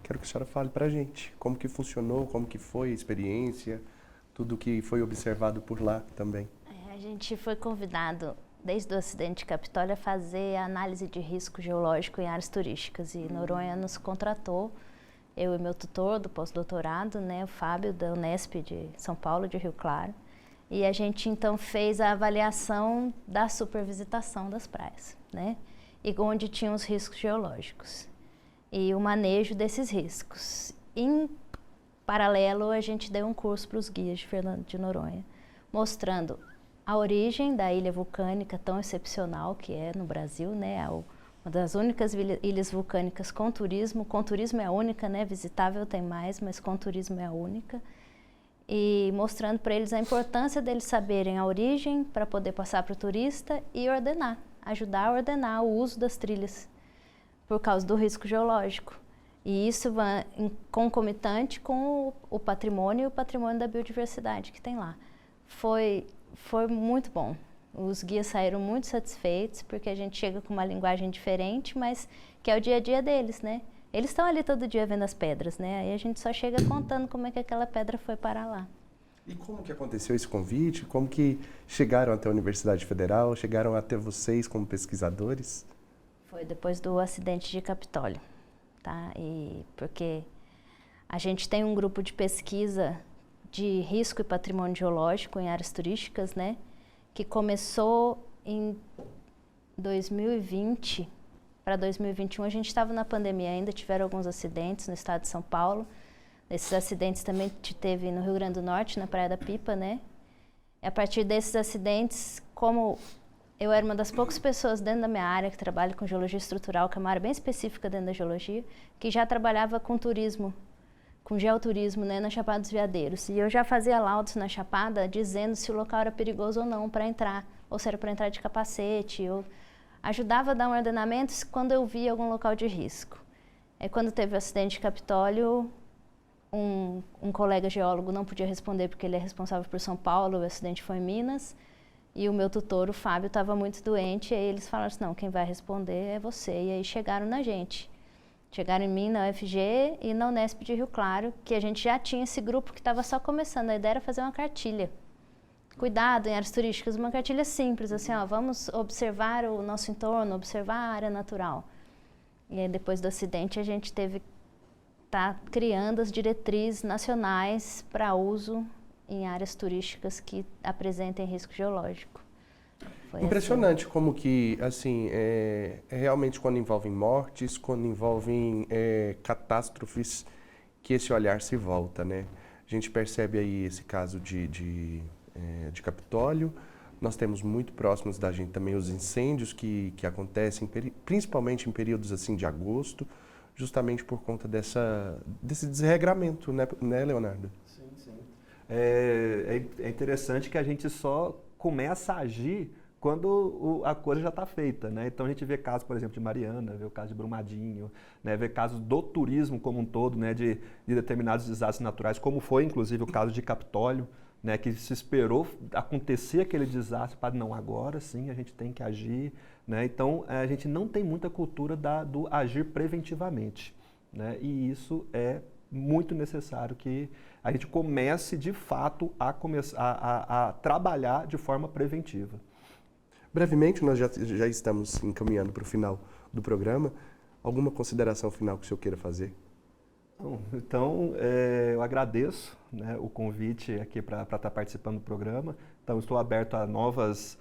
Quero que a senhora fale para a gente como que funcionou, como que foi a experiência, tudo que foi observado por lá também. A gente foi convidado, desde o acidente de Capitólio, a fazer a análise de risco geológico em áreas turísticas. E Noronha nos contratou, eu e meu tutor do pós-doutorado, né, o Fábio, da Unesp de São Paulo, de Rio Claro. E a gente, então, fez a avaliação da supervisitação das praias, né? E onde tinham os riscos geológicos. E o manejo desses riscos. Em paralelo, a gente deu um curso para os guias de Fernando de Noronha, mostrando a origem da ilha vulcânica tão excepcional que é no Brasil, né? Uma das únicas ilhas vulcânicas com turismo é a única, né? Visitável tem mais, mas com turismo é a única. E mostrando para eles a importância deles saberem a origem para poder passar para o turista e ajudar a ordenar o uso das trilhas por causa do risco geológico. E isso vai concomitante com o patrimônio e o patrimônio da biodiversidade que tem lá. Foi muito bom. Os guias saíram muito satisfeitos porque a gente chega com uma linguagem diferente, mas que é o dia a dia deles, né? Eles estão ali todo dia vendo as pedras, né? Aí a gente só chega contando como é que aquela pedra foi parar lá. E como que aconteceu esse convite? Como que chegaram até a Universidade Federal? Chegaram até vocês como pesquisadores? Foi depois do acidente de Capitólio, tá? E porque a gente tem um grupo de pesquisa de risco e patrimônio geológico em áreas turísticas, né? Que começou em 2020 para 2021. A gente estava na pandemia ainda, tiveram alguns acidentes no estado de São Paulo. Esses acidentes também teve no Rio Grande do Norte, na Praia da Pipa, né? E a partir desses acidentes, como eu era uma das poucas pessoas dentro da minha área que trabalha com geologia estrutural, que é uma área bem específica dentro da geologia, que já trabalhava com turismo, com geoturismo, né, na Chapada dos Veadeiros. E eu já fazia laudos na Chapada dizendo se o local era perigoso ou não para entrar, ou se era para entrar de capacete. Eu ajudava a dar um ordenamento quando eu via algum local de risco. Aí quando teve o acidente de Capitólio, um colega geólogo não podia responder porque ele é responsável por São Paulo, o acidente foi em Minas, e o meu tutor, o Fábio, estava muito doente, e aí eles falaram assim, não, quem vai responder é você. E aí chegaram na gente. Chegaram em mim, na UFG e na Unesp de Rio Claro, que a gente já tinha esse grupo que estava só começando. A ideia era fazer uma cartilha. Cuidado em áreas turísticas, uma cartilha simples, assim, ó, vamos observar o nosso entorno, observar a área natural. E aí depois do acidente a gente teve tá criando as diretrizes nacionais para uso em áreas turísticas que apresentem risco geológico. Foi impressionante assim. Como que, assim, é realmente quando envolvem mortes, quando envolvem catástrofes, que esse olhar se volta, né? A gente percebe aí esse caso de Capitólio. Nós temos muito próximos da gente também os incêndios que acontecem, principalmente em períodos assim de agosto, justamente por conta desse desregramento, né, Leonardo? Sim, sim. É interessante que a gente só começa a agir quando a coisa já está feita, né? Então a gente vê casos, por exemplo, de Mariana, vê o caso de Brumadinho, né? Vê casos do turismo como um todo, né? De determinados desastres naturais, como foi inclusive o caso de Capitólio, né? Que se esperou acontecer aquele desastre para não, agora sim a gente tem que agir, né? Então a gente não tem muita cultura do agir preventivamente, né? E isso é muito necessário que a gente comece de fato a trabalhar de forma preventiva. Brevemente, nós já estamos encaminhando para o final do programa. Alguma consideração final que o senhor queira fazer? Então, eu agradeço, né, o convite aqui para estar participando do programa. Então, estou aberto a novos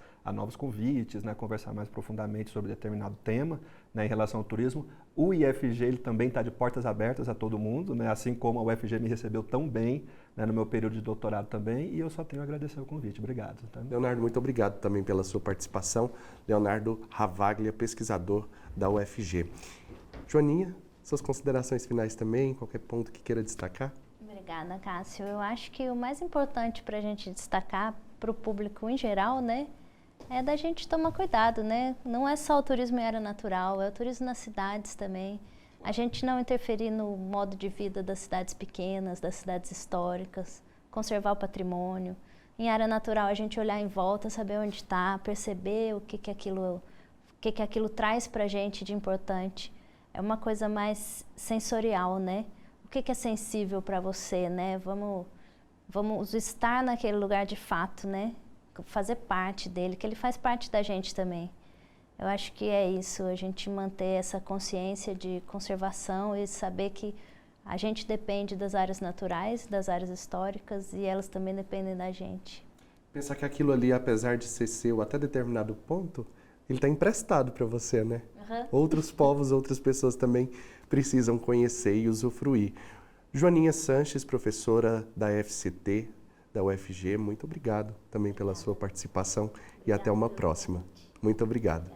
convites, né, conversar mais profundamente sobre determinado tema, né, em relação ao turismo. O IFG ele também está de portas abertas a todo mundo, né, assim como a UFG me recebeu tão bem, né, no meu período de doutorado também, e eu só tenho a agradecer o convite. Obrigado. Tá? Leonardo, muito obrigado também pela sua participação. Leonardo Ravaglia, pesquisador da UFG. Joaninha, suas considerações finais também, qualquer ponto que queira destacar? Obrigada, Cássio. Eu acho que o mais importante para a gente destacar para o público em geral, né, é da gente tomar cuidado, né? Não é só o turismo em área natural, é o turismo nas cidades também. A gente não interferir no modo de vida das cidades pequenas, das cidades históricas, conservar o patrimônio. Em área natural, a gente olhar em volta, saber onde está, perceber o que aquilo traz para a gente de importante. É uma coisa mais sensorial, né? O que é sensível para você, né? Vamos estar naquele lugar de fato, né? Fazer parte dele, que ele faz parte da gente também. Eu acho que é isso, a gente manter essa consciência de conservação e saber que a gente depende das áreas naturais, das áreas históricas e elas também dependem da gente. Pensar que aquilo ali, apesar de ser seu até determinado ponto, ele está emprestado para você, né? Uhum. Outros povos, outras pessoas também precisam conhecer e usufruir. Joaninha Sanches, professora da FCT, da UFG, muito obrigado também pela sua participação e até uma próxima. Muito obrigado.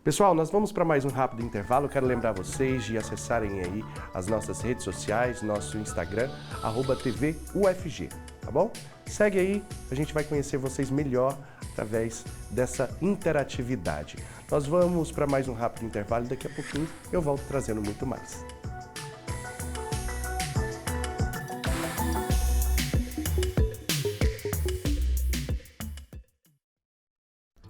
Pessoal, nós vamos para mais um rápido intervalo. Eu quero lembrar vocês de acessarem aí as nossas redes sociais, nosso Instagram, @TVUFG, tá bom? Segue aí, a gente vai conhecer vocês melhor através dessa interatividade. Nós vamos para mais um rápido intervalo e daqui a pouquinho eu volto trazendo muito mais.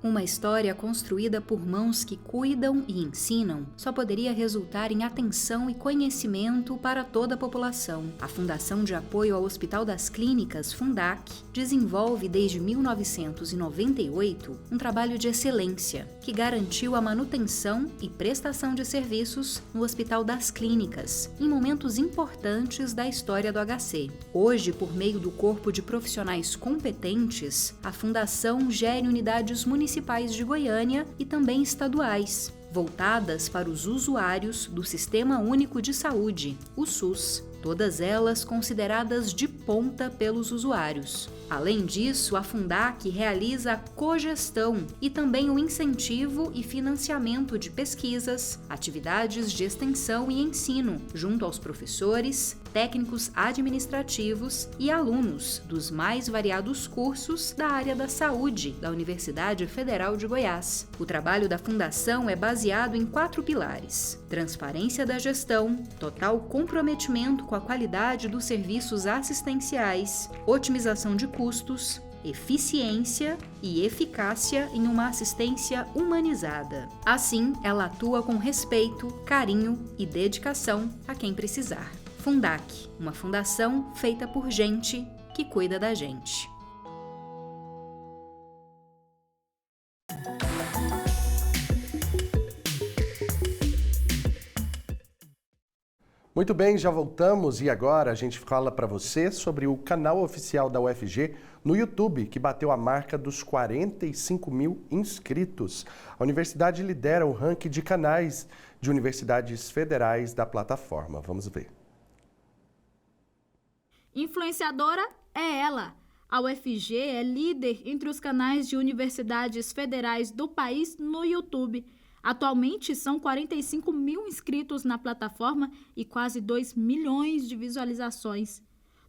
Uma história construída por mãos que cuidam e ensinam só poderia resultar em atenção e conhecimento para toda a população. A Fundação de Apoio ao Hospital das Clínicas, Fundac, desenvolve desde 1998 um trabalho de excelência que garantiu a manutenção e prestação de serviços no Hospital das Clínicas em momentos importantes da história do HC. Hoje, por meio do corpo de profissionais competentes, a Fundação gere unidades municipais de Goiânia e também estaduais, voltadas para os usuários do Sistema Único de Saúde, o SUS, todas elas consideradas de ponta pelos usuários. Além disso, a Fundac realiza a cogestão e também o incentivo e financiamento de pesquisas, atividades de extensão e ensino, junto aos professores, técnicos administrativos e alunos dos mais variados cursos da área da saúde da Universidade Federal de Goiás. O trabalho da Fundação é baseado em 4 pilares: transparência da gestão, total comprometimento com a qualidade dos serviços assistenciais, otimização de custos, eficiência e eficácia em uma assistência humanizada. Assim, ela atua com respeito, carinho e dedicação a quem precisar. Fundac, uma fundação feita por gente que cuida da gente. Muito bem, já voltamos e agora a gente fala para você sobre o canal oficial da UFG no YouTube, que bateu a marca dos 45 mil inscritos. A universidade lidera o ranking de canais de universidades federais da plataforma. Vamos ver. Influenciadora é ela. A UFG é líder entre os canais de universidades federais do país no YouTube. Atualmente, são 45 mil inscritos na plataforma e quase 2 milhões de visualizações.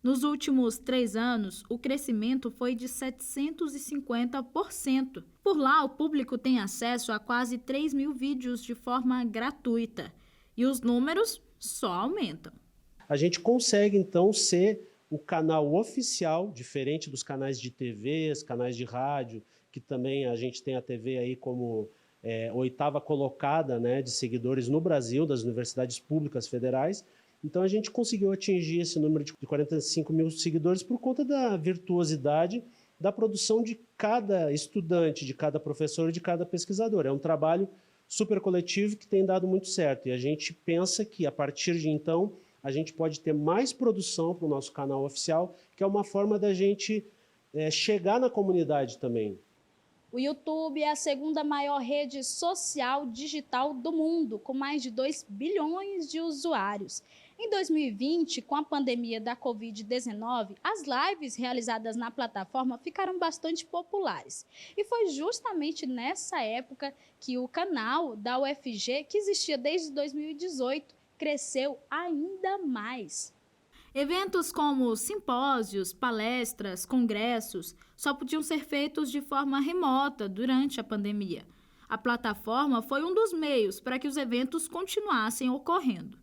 Nos últimos 3 anos, o crescimento foi de 750%. Por lá, o público tem acesso a quase 3 mil vídeos de forma gratuita. E os números só aumentam. A gente consegue, então, ser o canal oficial, diferente dos canais de TV, canais de rádio, que também a gente tem a TV aí como 8ª colocada, né, de seguidores no Brasil, das universidades públicas federais. Então a gente conseguiu atingir esse número de 45 mil seguidores por conta da virtuosidade da produção de cada estudante, de cada professor e de cada pesquisador. É um trabalho super coletivo que tem dado muito certo. E a gente pensa que, a partir de então, a gente pode ter mais produção para o nosso canal oficial, que é uma forma da gente chegar na comunidade também. O YouTube é a 2ª maior rede social digital do mundo, com mais de 2 bilhões de usuários. Em 2020, com a pandemia da Covid-19, as lives realizadas na plataforma ficaram bastante populares. E foi justamente nessa época que o canal da UFG, que existia desde 2018, cresceu ainda mais. Eventos como simpósios, palestras, congressos só podiam ser feitos de forma remota durante a pandemia. A plataforma foi um dos meios para que os eventos continuassem ocorrendo.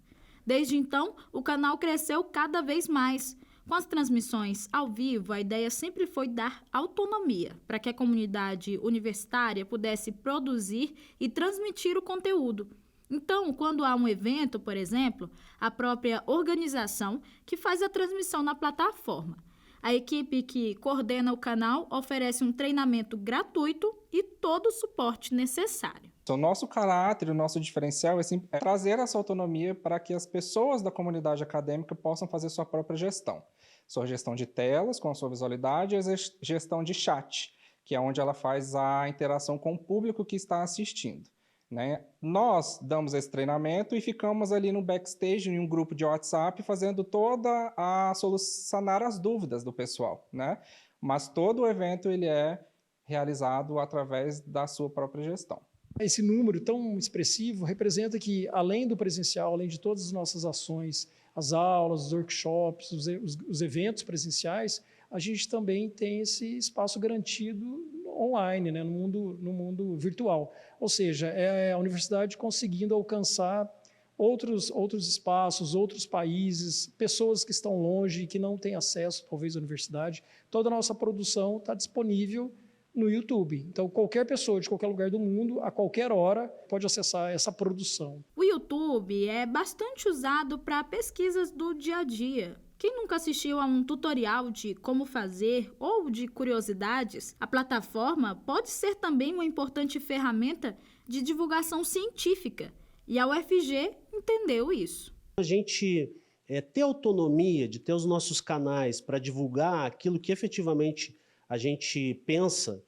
Desde então, o canal cresceu cada vez mais. Com as transmissões ao vivo, a ideia sempre foi dar autonomia para que a comunidade universitária pudesse produzir e transmitir o conteúdo. Então, quando há um evento, por exemplo, a própria organização que faz a transmissão na plataforma. A equipe que coordena o canal oferece um treinamento gratuito e todo o suporte necessário. O nosso caráter, o nosso diferencial é trazer essa autonomia para que as pessoas da comunidade acadêmica possam fazer sua própria gestão. Sua gestão de telas, com a sua visualidade, e a gestão de chat, que é onde ela faz a interação com o público que está assistindo. Né? Nós damos esse treinamento e ficamos ali no backstage, em um grupo de WhatsApp, fazendo toda a solucionar as dúvidas do pessoal, né? Mas todo o evento ele é realizado através da sua própria gestão. Esse número tão expressivo representa que, além do presencial, além de todas as nossas ações, as aulas, os workshops, os eventos presenciais, a gente também tem esse espaço garantido online, né, no mundo virtual. Ou seja, é a universidade conseguindo alcançar outros espaços, outros países, pessoas que estão longe e que não têm acesso, talvez, à universidade. Toda a nossa produção está disponível no YouTube. Então, qualquer pessoa de qualquer lugar do mundo, a qualquer hora, pode acessar essa produção. O YouTube é bastante usado para pesquisas do dia a dia. Quem nunca assistiu a um tutorial de como fazer ou de curiosidades, a plataforma pode ser também uma importante ferramenta de divulgação científica. E a UFG entendeu isso. A gente ter autonomia de ter os nossos canais para divulgar aquilo que efetivamente a gente pensa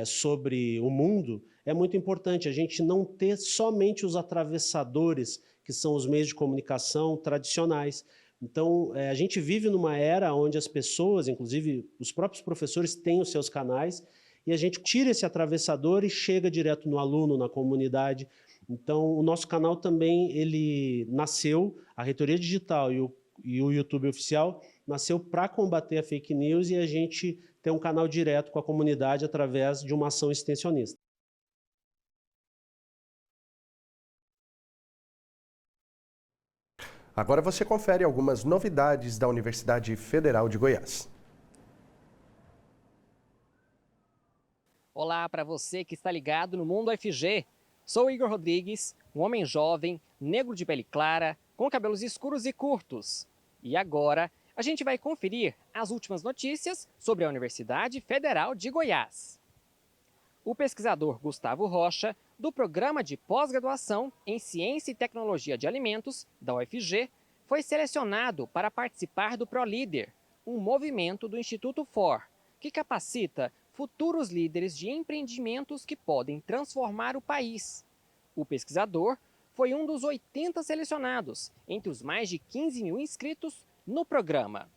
sobre o mundo é muito importante. A gente não ter somente os atravessadores, que são os meios de comunicação tradicionais. Então, a gente vive numa era onde as pessoas, inclusive os próprios professores, têm os seus canais, e a gente tira esse atravessador e chega direto no aluno, na comunidade. Então, o nosso canal também, ele nasceu, a Reitoria Digital e o YouTube Oficial, nasceu para combater a fake news, e a gente tem um canal direto com a comunidade através de uma ação extensionista. Agora você confere algumas novidades da Universidade Federal de Goiás. Olá para você que está ligado no Mundo UFG. Sou Igor Rodrigues, um homem jovem, negro de pele clara, com cabelos escuros e curtos. E agora a gente vai conferir as últimas notícias sobre a Universidade Federal de Goiás. O pesquisador Gustavo Rocha, do Programa de Pós-Graduação em Ciência e Tecnologia de Alimentos, da UFG, foi selecionado para participar do ProLíder, um movimento do Instituto FOR, que capacita futuros líderes de empreendimentos que podem transformar o país. O pesquisador foi um dos 80 selecionados, entre os mais de 15 mil inscritos no programa.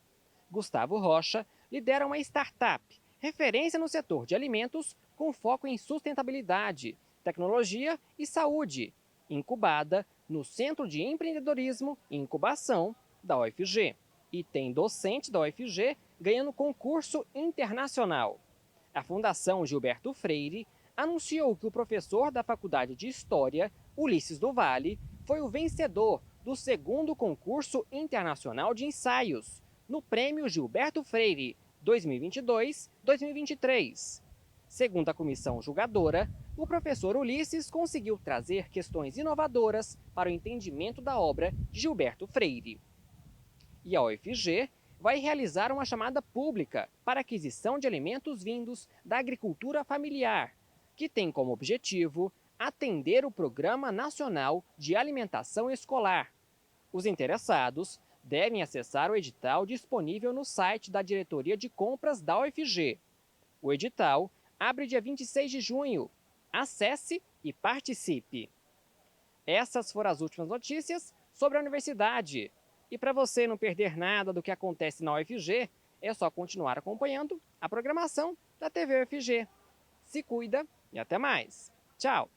Gustavo Rocha lidera uma startup, referência no setor de alimentos, com foco em sustentabilidade, tecnologia e saúde, incubada no Centro de Empreendedorismo e Incubação da UFG. E tem docente da UFG ganhando concurso internacional. A Fundação Gilberto Freire anunciou que o professor da Faculdade de História, Ulisses do Vale, foi o vencedor do 2º concurso internacional de ensaios, no Prêmio Gilberto Freire 2022-2023. Segundo a comissão julgadora, o professor Ulisses conseguiu trazer questões inovadoras para o entendimento da obra de Gilberto Freire. E a UFG vai realizar uma chamada pública para aquisição de alimentos vindos da agricultura familiar, que tem como objetivo atender o Programa Nacional de Alimentação Escolar. Os interessados devem acessar o edital disponível no site da Diretoria de Compras da UFG. O edital abre dia 26 de junho. Acesse e participe. Essas foram as últimas notícias sobre a universidade. E para você não perder nada do que acontece na UFG, é só continuar acompanhando a programação da TV UFG. Se cuida e até mais. Tchau!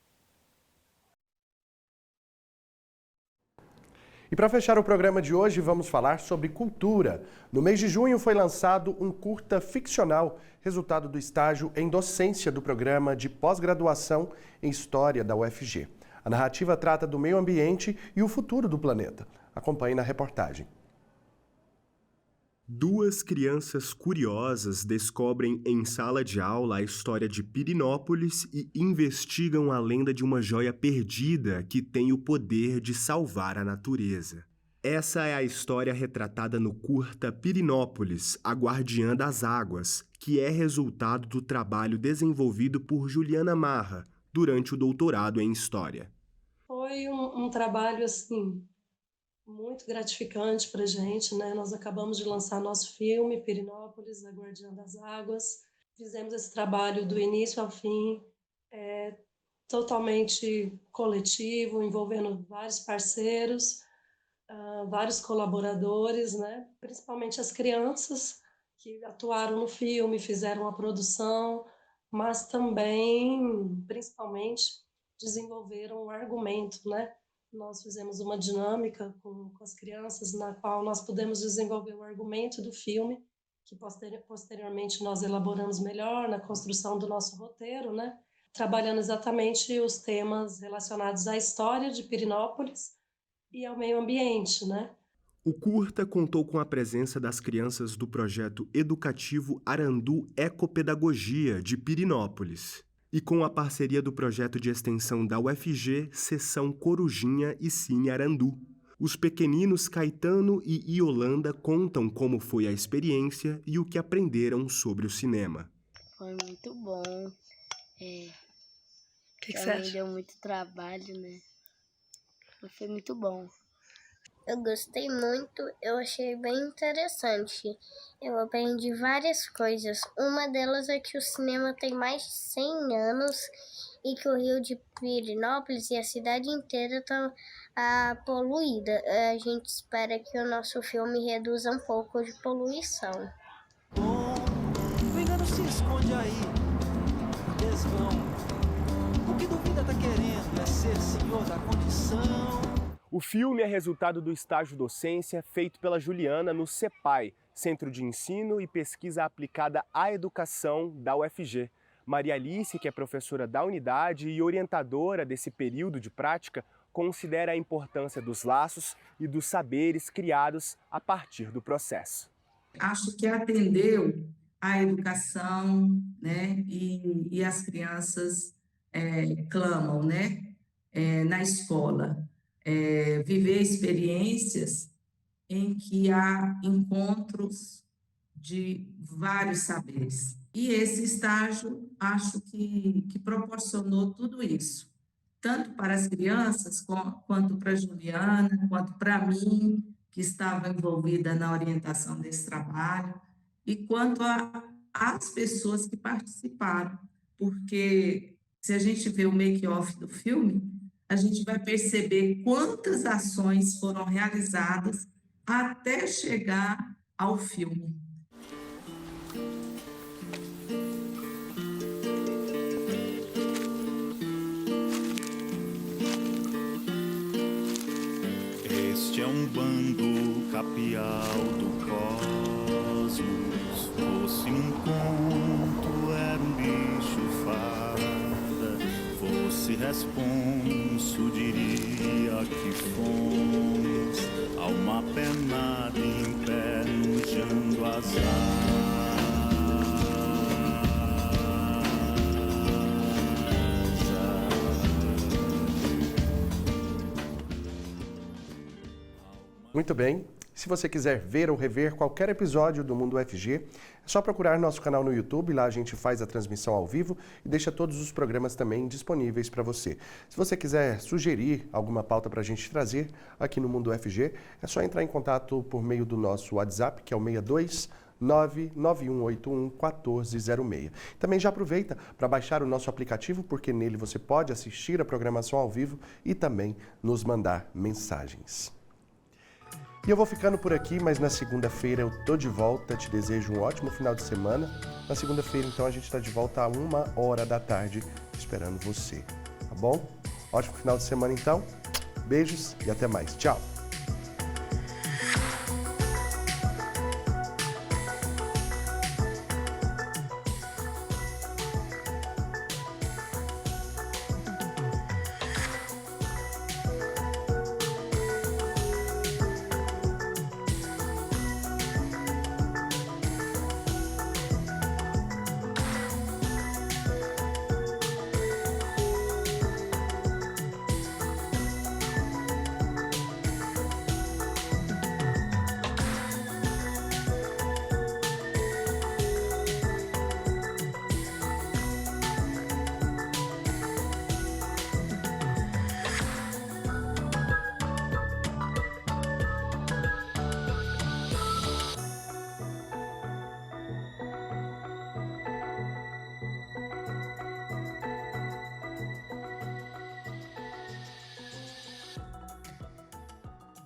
E para fechar o programa de hoje, vamos falar sobre cultura. No mês de junho foi lançado um curta ficcional, resultado do estágio em docência do programa de pós-graduação em História da UFG. A narrativa trata do meio ambiente e o futuro do planeta. Acompanhe na reportagem. Duas crianças curiosas descobrem em sala de aula a história de Pirinópolis e investigam a lenda de uma joia perdida que tem o poder de salvar a natureza. Essa é a história retratada no curta Pirinópolis, a Guardiã das Águas, que é resultado do trabalho desenvolvido por Juliana Marra durante o doutorado em História. Foi um trabalho, assim, muito gratificante para a gente, né? Nós acabamos de lançar nosso filme, Pirinópolis, a Guardiã das Águas. Fizemos esse trabalho do início ao fim, totalmente coletivo, envolvendo vários parceiros, vários colaboradores, né? Principalmente as crianças que atuaram no filme, fizeram a produção, mas também, principalmente, desenvolveram um argumento, né? Nós fizemos uma dinâmica com as crianças, na qual nós pudemos desenvolver o argumento do filme, que posteriormente nós elaboramos melhor na construção do nosso roteiro, né? Trabalhando exatamente os temas relacionados à história de Pirinópolis e ao meio ambiente, né? O curta contou com a presença das crianças do projeto educativo Arandu Ecopedagogia, de Pirenópolis, e com a parceria do projeto de extensão da UFG, Seção Corujinha e Cine Arandu. Os pequeninos Caetano e Iolanda contam como foi a experiência e o que aprenderam sobre o cinema. Foi muito bom. Que você acha? Deu muito trabalho, né? Mas foi muito bom. Eu gostei muito, eu achei bem interessante. Eu aprendi várias coisas. Uma delas é que o cinema tem mais de 100 anos e que o Rio de Pirenópolis e a cidade inteira estão poluída. A gente espera que o nosso filme reduza um pouco de poluição. O engano se esconde aí, desvão. O que duvida tá querendo é ser senhor da condição. O filme é resultado do estágio docência feito pela Juliana no CEPAI, Centro de Ensino e Pesquisa Aplicada à Educação da UFG. Maria Alice, que é professora da unidade e orientadora desse período de prática, considera a importância dos laços e dos saberes criados a partir do processo. Acho que atendeu à educação, né, e as crianças clamam, né, na escola. Viver experiências em que há encontros de vários saberes. E esse estágio, acho que proporcionou tudo isso, tanto para as crianças, quanto para a Juliana, quanto para mim, que estava envolvida na orientação desse trabalho, e quanto às pessoas que participaram, porque se a gente vê o make-off do filme, a gente vai perceber quantas ações foram realizadas até chegar ao filme. Este é um bando capial do cosmos. Fosse um conto, era um bicho fada. Fosse responso, diria que fomos alma penada em pé, nujando as asas. Muito bem. Se você quiser ver ou rever qualquer episódio do Mundo UFG, é só procurar nosso canal no YouTube, lá a gente faz a transmissão ao vivo e deixa todos os programas também disponíveis para você. Se você quiser sugerir alguma pauta para a gente trazer aqui no Mundo UFG, é só entrar em contato por meio do nosso WhatsApp, que é o 62 99181 1406. Também já aproveita para baixar o nosso aplicativo, porque nele você pode assistir a programação ao vivo e também nos mandar mensagens. E eu vou ficando por aqui, mas na segunda-feira eu tô de volta. Te desejo um ótimo final de semana. Na segunda-feira, então, a gente está de volta a 1h da tarde, esperando você, tá bom? Ótimo final de semana, então. Beijos e até mais. Tchau!